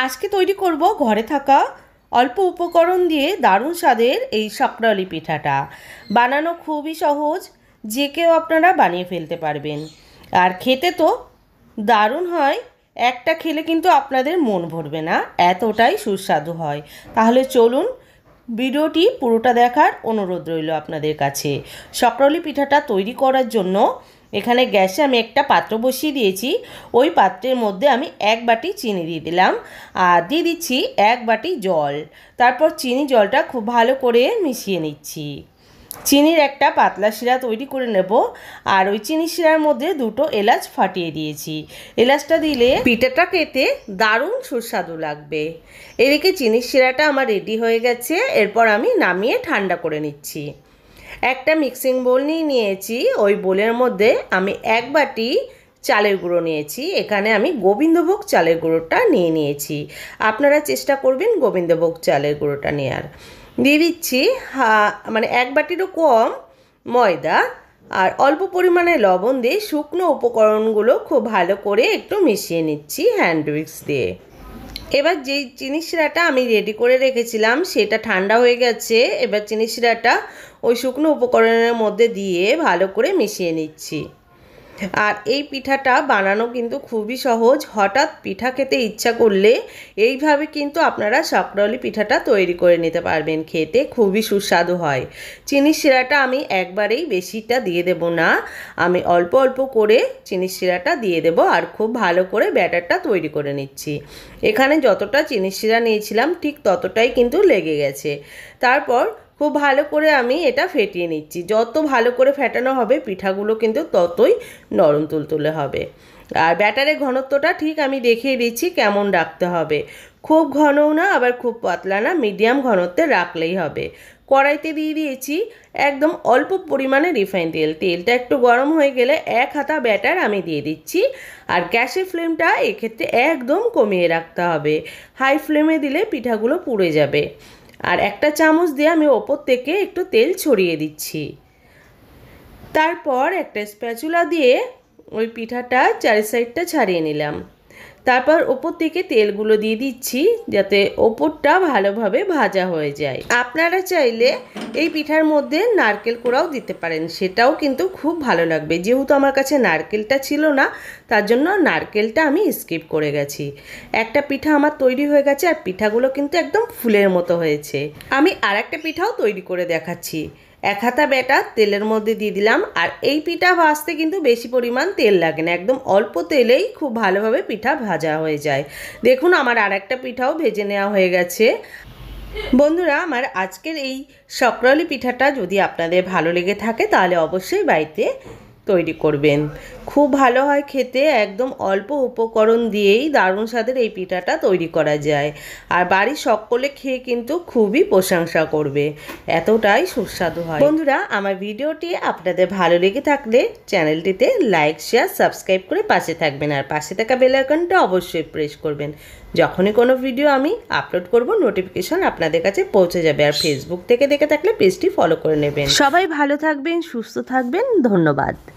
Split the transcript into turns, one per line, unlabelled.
আজকে তৈরি করব ঘরে থাকা অল্প উপকরণ দিয়ে দারুণ স্বাদের এই শক্রাওলি পিঠাটা। বানানো খুবই সহজ, যে কেউ আপনারা বানিয়ে ফেলতে পারবেন। আর খেতে তো দারুণ হয়, একটা খেলে কিন্তু আপনাদের মন ভরবে না, এতটাই সুস্বাদু হয়। তাহলে চলুন ভিডিওটি পুরোটা দেখার অনুরোধ রইল আপনাদের কাছে। শক্রাওলি পিঠাটা তৈরি করার জন্য এখানে গ্যাসে আমি একটা পাত্র বসিয়ে দিয়েছি। ওই পাত্রের মধ্যে আমি 1 বাটি চিনি দিয়ে দিলাম আর দিয়ে দিচ্ছি 1 বাটি জল। তারপর চিনি জলটা খুব ভালো করে মিশিয়ে নিচ্ছি। চিনির একটা পাতলা শিরা তৈরি করে নেব। আর ওই চিনি শিরার মধ্যে 2টো এলাচ ফাটিয়ে দিয়েছি। এলাচটা দিলে পিঠাটা খেতে দারুণ সুস্বাদু লাগবে। এদিকে চিনির শিরাটা আমার রেডি হয়ে গেছে। এরপর আমি নামিয়ে ঠান্ডা করে নিচ্ছি। একটা মিক্সিং বোল নিয়েছি। ওই বোলের মধ্যে আমি 1 বাটি চালের গুঁড়ো নিয়েছি। এখানে আমি গোবিন্দভোগ চালের গুঁড়োটা নিয়েছি। আপনারা চেষ্টা করবেন গোবিন্দভোগ চালের গুঁড়োটা নেওয়ার। দিয়ে দিচ্ছি 1 বাটিরও কম ময়দা আর অল্প পরিমাণে লবণ দিয়ে শুকনো উপকরণগুলো খুব ভালো করে একটু মিশিয়ে নিচ্ছি হ্যান্ড উইক্স দিয়ে। এবার যেই চিনি শিরাটা আমি রেডি করে রেখেছিলাম সেটা ঠান্ডা হয়ে গেছে। এবার চিনি শিরাটা ওই শুকনো উপকরণের মধ্যে দিয়ে ভালো করে মিশিয়ে নিচ্ছি। আর এই পিঠাটা বানানো কিন্তু খুবই সহজ। হঠাৎ পিঠা খেতে ইচ্ছা করলে এইভাবে কিন্তু আপনারা শক্রাওলি পিঠাটা তৈরি করে নিতে পারবেন। খেতে খুবই সুস্বাদু হয়। চিনির শিরাটা আমি একবারেই বেশিটা দিয়ে দেব না, আমি অল্প অল্প করে চিনির শিরাটা দিয়ে দেব আর খুব ভালো করে ব্যাটারটা তৈরি করে নিচ্ছি। এখানে যতটা চিনির শিরা নিয়েছিলাম ঠিক ততটাই কিন্তু লেগে গেছে। তারপর খুব ভালো করে আমি এটা ফেটিয়ে নিচ্ছি। যত ভালো করে ফেটানো হবে পিঠাগুলো কিন্তু ততই নরম তুলতুলে হবে। আর ব্যাটারের ঘনত্বটা ঠিক আমি দেখিয়ে দিচ্ছি কেমন রাখতে হবে। খুব ঘনও না আবার খুব পাতলা না, মিডিয়াম ঘনত্বে রাখলেই হবে। কড়াইতে দিয়ে দিয়েছি একদম অল্প পরিমাণে রিফাইন তেল। তেলটা একটু গরম হয়ে গেলে 1 হাতা ব্যাটার আমি দিয়ে দিচ্ছি। আর গ্যাসের ফ্লেমটা এক্ষেত্রে একদম কমিয়ে রাখতে হবে। হাই ফ্লেমে দিলে পিঠাগুলো পুড়ে যাবে। আর একটা চামচ দিয়ে আমি ওপর থেকে একটু তেল ছড়িয়ে দিচ্ছি। তারপর একটা স্প্যাচুলা দিয়ে ওই পিঠাটা 4 সাইডটা ছাড়িয়ে নিলাম। তারপর ওপর থেকে তেলগুলো দিয়ে দিচ্ছি যাতে ওপরটা ভালোভাবে ভাজা হয়ে যায়। আপনারা চাইলে এই পিঠার মধ্যে নারকেল কোড়াও দিতে পারেন, সেটাও কিন্তু খুব ভালো লাগবে। যেহেতু আমার কাছে নারকেলটা ছিল না তার জন্য নারকেলটা আমি স্কিপ করে গেছি। একটা পিঠা আমার তৈরি হয়ে গেছে আর পিঠাগুলো কিন্তু একদম ফুলের মতো হয়েছে। আমি আরেকটা পিঠাও তৈরি করে দেখাচ্ছি। 1 হাতা ব্যাটার তেলের মধ্যে দিয়ে দিলাম। আর এই পিঠা ভাজতে কিন্তু বেশি পরিমাণ তেল লাগে না, একদম অল্প তেলেই খুব ভালোভাবে পিঠা ভাজা হয়ে যায়। দেখুন আমার আরেকটা পিঠাও ভেজে নেওয়া হয়ে গেছে। বন্ধুরা, আমার আজকের এই শক্রাওলি পিঠাটা যদি আপনাদের ভালো লেগে থাকে তাহলে অবশ্যই বাড়িতে তৈরি করবেন। খুব ভালো হয় খেতে, একদম অল্প উপকরণ দিয়েই দারুণ স্বাদের এই পিঠাটা তৈরি করা যায়। আর বাড়ির সকলে খেয়ে কিন্তু খুবই প্রশংসা করবে, এতটাই সুস্বাদু হয়। বন্ধুরা, আমার ভিডিওটি আপনাদের ভালো লেগে থাকলে চ্যানেলটিতে লাইক শেয়ার সাবস্ক্রাইব করে পাশে থাকবেন। আর পাশে থাকা বেল আইকনটা অবশ্যই প্রেস করবেন। যখনই কোনো ভিডিও আমি আপলোড করব নোটিফিকেশন আপনাদের কাছে পৌঁছে যাবে। আর ফেসবুক থেকে দেখে থাকলে পেজটি ফলো করে নেবেন। সবাই ভালো থাকবেন, সুস্থ থাকবেন। ধন্যবাদ।